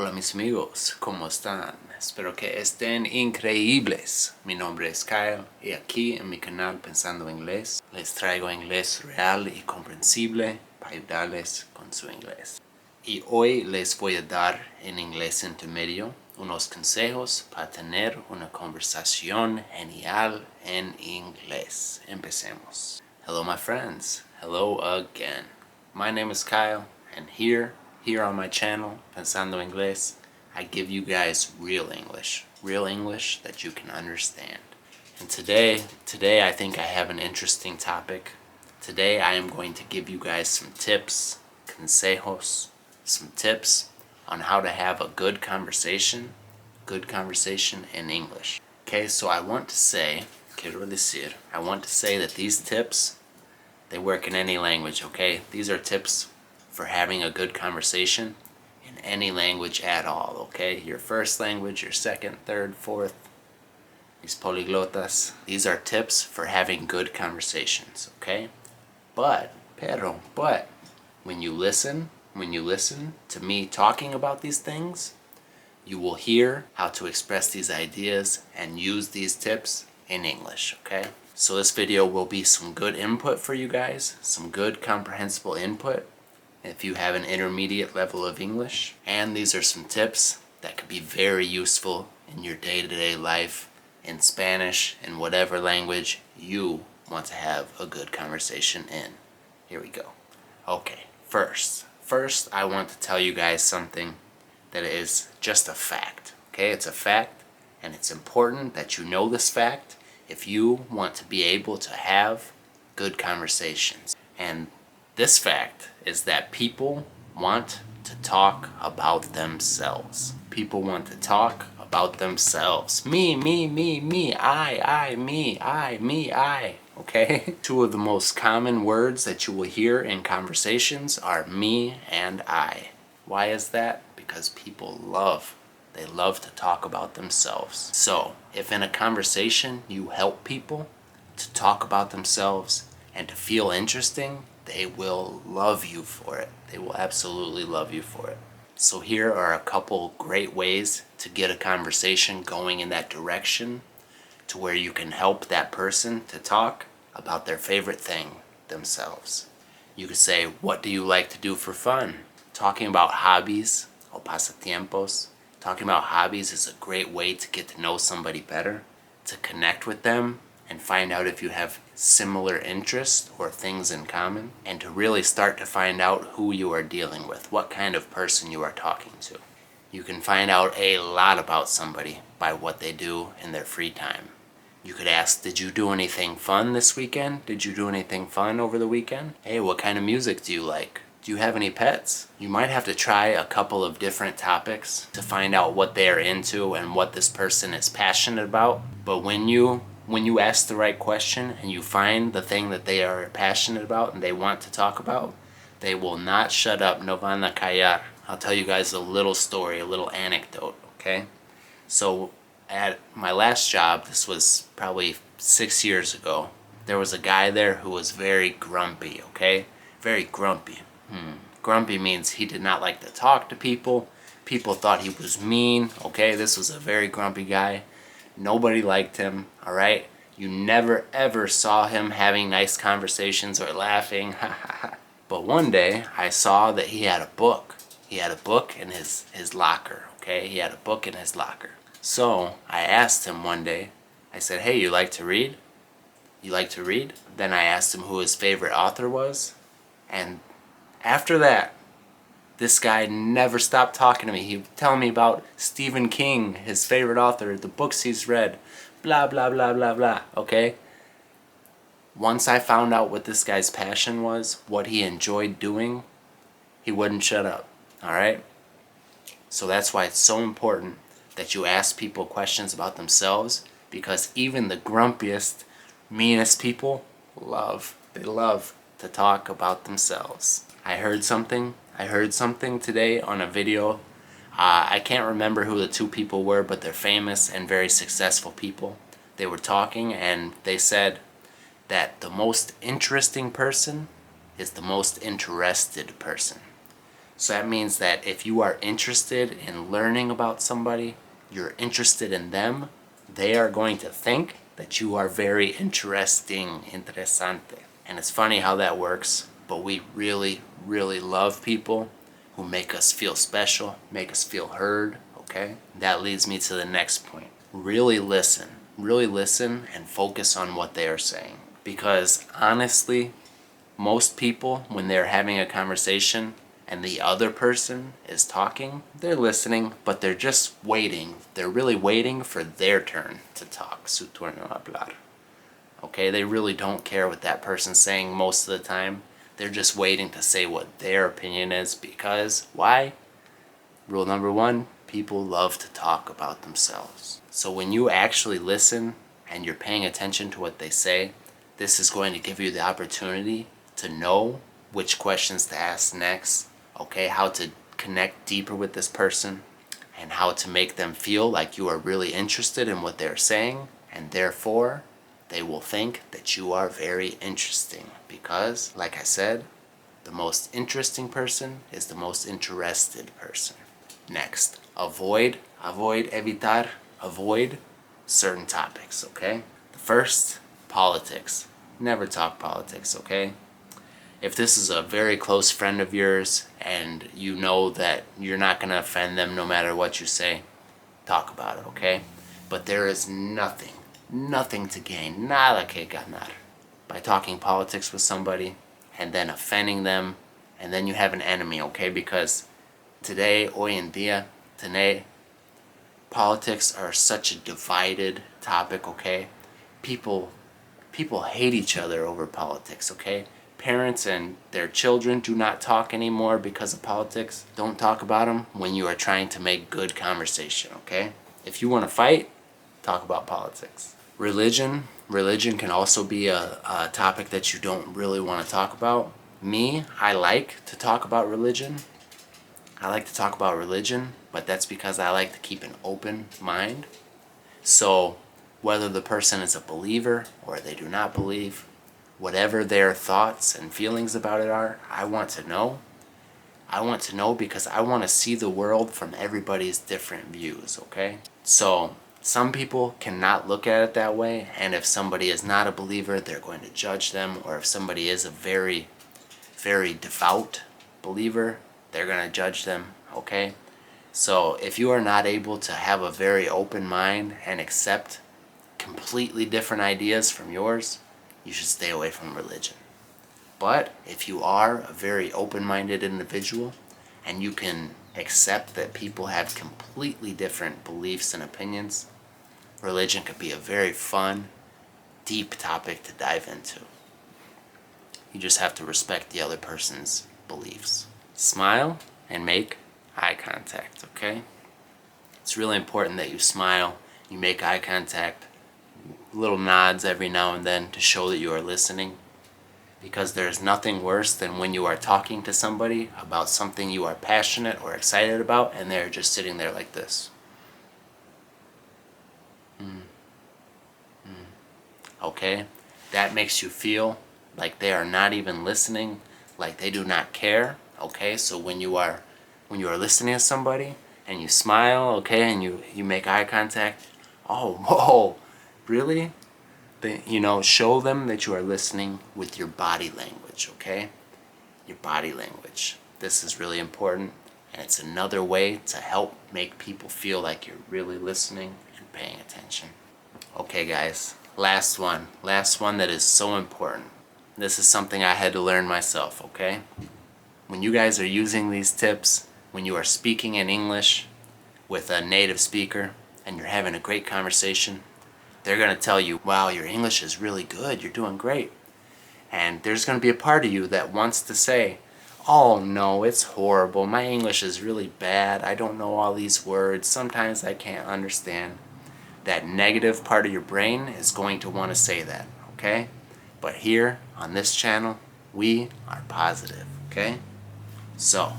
Hola mis amigos, ¿cómo están? Espero que estén increíbles. Mi nombre es Kyle y aquí en mi canal Pensando Inglés les traigo inglés real y comprensible para ayudarles con su inglés. Y hoy les voy a dar en Inglés Intermedio unos consejos para tener una conversación genial en inglés. Empecemos. Hello my friends, hello again. My name is Kyle and here on my channel, Pensando Inglés, I give you guys real English that you can understand. And today I think I have an interesting topic. Today I am going to give you guys some tips, consejos, some tips on how to have a good conversation in English. Okay, so I want to say that these tips, they work in any language, okay? These are tips for having a good conversation in any language at all, okay? Your first language, your second, third, fourth, these polyglotas. These are tips for having good conversations, okay? But when you listen to me talking about these things, you will hear how to express these ideas and use these tips in English, okay? So this video will be some good input for you guys, some good comprehensible input if you have an intermediate level of English. And these are some tips that could be very useful in your day-to-day life, in Spanish, in whatever language you want to have a good conversation in. Here we go. Okay, first I want to tell you guys something that is just a fact. Okay, it's a fact, and it's important that you know this fact if you want to be able to have good conversations. And this fact is that people want to talk about themselves. People want to talk about themselves. Me, I, me, I. Okay? Two of the most common words that you will hear in conversations are me and I. Why is that? Because people love to talk about themselves. So, if in a conversation you help people to talk about themselves and to feel interesting, they will love you for it. They will absolutely love you for it. So here are a couple great ways to get a conversation going in that direction to where you can help that person to talk about their favorite thing, themselves. You could say, what do you like to do for fun? Talking about hobbies or pasatiempos. Talking about hobbies is a great way to get to know somebody better, to connect with them and find out if you have similar interests or things in common, and to really start to find out who you are dealing with, what kind of person you are talking to. You can find out a lot about somebody by what they do in their free time. You could ask, did you do anything fun this weekend? Did you do anything fun over the weekend? Hey, what kind of music do you like? Do you have any pets? You might have to try a couple of different topics to find out what they are into and what this person is passionate about. But when you ask the right question and you find the thing that they are passionate about and they want to talk about, they will not shut up. No van a callar. I'll tell you guys a little story, a little anecdote, okay? So at my last job, this was probably 6 years ago, there was a guy there who was very grumpy, okay? Very grumpy. Grumpy means he did not like to talk to people. People thought he was mean, okay? This was a very grumpy guy. Nobody liked him, alright? You never ever saw him having nice conversations or laughing. But one day, I saw that he had a book. He had a book in his locker, okay? He had a book in his locker. So, I asked him one day, I said, hey, you like to read? You like to read? Then I asked him who his favorite author was. And after that, this guy never stopped talking to me. He would tell me about Stephen King, his favorite author, the books he's read, blah, blah, blah, blah, blah, okay? Once I found out what this guy's passion was, what he enjoyed doing, he wouldn't shut up, alright? So that's why it's so important that you ask people questions about themselves, because even the grumpiest, meanest people they love to talk about themselves. I heard something today on a video. I can't remember who the two people were, but they're famous and very successful people. They were talking and they said that the most interesting person is the most interested person. So that means that if you are interested in learning about somebody, you're interested in them, they are going to think that you are very interesting, interesante. And it's funny how that works, but we really, really love people who make us feel special, make us feel heard, okay? That leads me to the next point. Really listen. Really listen and focus on what they are saying. Because honestly, most people, when they're having a conversation and the other person is talking, they're listening, but they're just waiting. They're really waiting for their turn to talk. Su turno hablar. Okay, they really don't care what that person's saying most of the time. They're just waiting to say what their opinion is because, why? Rule number one, people love to talk about themselves. So when you actually listen and you're paying attention to what they say, this is going to give you the opportunity to know which questions to ask next, okay, how to connect deeper with this person, and how to make them feel like you are really interested in what they're saying, and therefore they will think that you are very interesting. Because, like I said, the most interesting person is the most interested person. Next, evitar, avoid certain topics, okay? The first, politics. Never talk politics, okay? If this is a very close friend of yours and you know that you're not going to offend them no matter what you say, talk about it, okay? But there is nothing to gain, nada que ganar, by talking politics with somebody and then offending them, and then you have an enemy, okay? Because today, hoy en día, today, politics are such a divided topic, okay? People hate each other over politics, okay? Parents and their children do not talk anymore because of politics. Don't talk about them when you are trying to make good conversation, okay? If you want to fight, talk about politics. Religion can also be a topic that you don't really want to talk about. Me, I like to talk about religion. But that's because I like to keep an open mind. So whether the person is a believer or they do not believe, whatever their thoughts and feelings about it are, I want to know. I want to know because I want to see the world from everybody's different views, okay? So some people cannot look at it that way, and if somebody is not a believer, they're going to judge them, or if somebody is a very, very devout believer, they're going to judge them, okay? So if you are not able to have a very open mind and accept completely different ideas from yours, you should stay away from religion. But if you are a very open-minded individual and you can accept that people have completely different beliefs and opinions, religion could be a very fun, deep topic to dive into. You just have to respect the other person's beliefs. Smile and make eye contact, okay? It's really important that you smile, you make eye contact, little nods every now and then to show that you are listening, because there's nothing worse than when you are talking to somebody about something you are passionate or excited about and they're just sitting there like this. Okay? That makes you feel like they are not even listening, like they do not care. Okay? So when you are listening to somebody and you smile, okay, and you make eye contact, oh, whoa, really? Show them that you are listening with your body language, okay? Your body language. This is really important, and it's another way to help make people feel like you're really listening and paying attention. Okay, guys, last one that is so important. This is something I had to learn myself, okay? When you guys are using these tips, when you are speaking in English with a native speaker and you're having a great conversation, they're going to tell you, wow, your English is really good, you're doing great. And there's going to be a part of you that wants to say, oh no, it's horrible, my English is really bad, I don't know all these words, sometimes I can't understand. That negative part of your brain is going to want to say that, okay? But here, on this channel, we are positive, okay? So,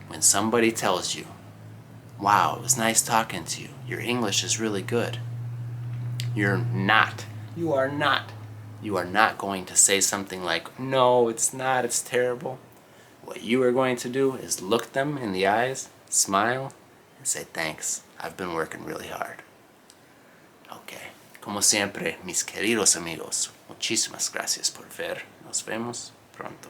when somebody tells you, wow, it was nice talking to you, your English is really good, you are not going to say something like, no, it's not, it's terrible. What you are going to do is look them in the eyes, smile, and say thanks. I've been working really hard. Okay. Como siempre, mis queridos amigos, muchísimas gracias por ver. Nos vemos pronto.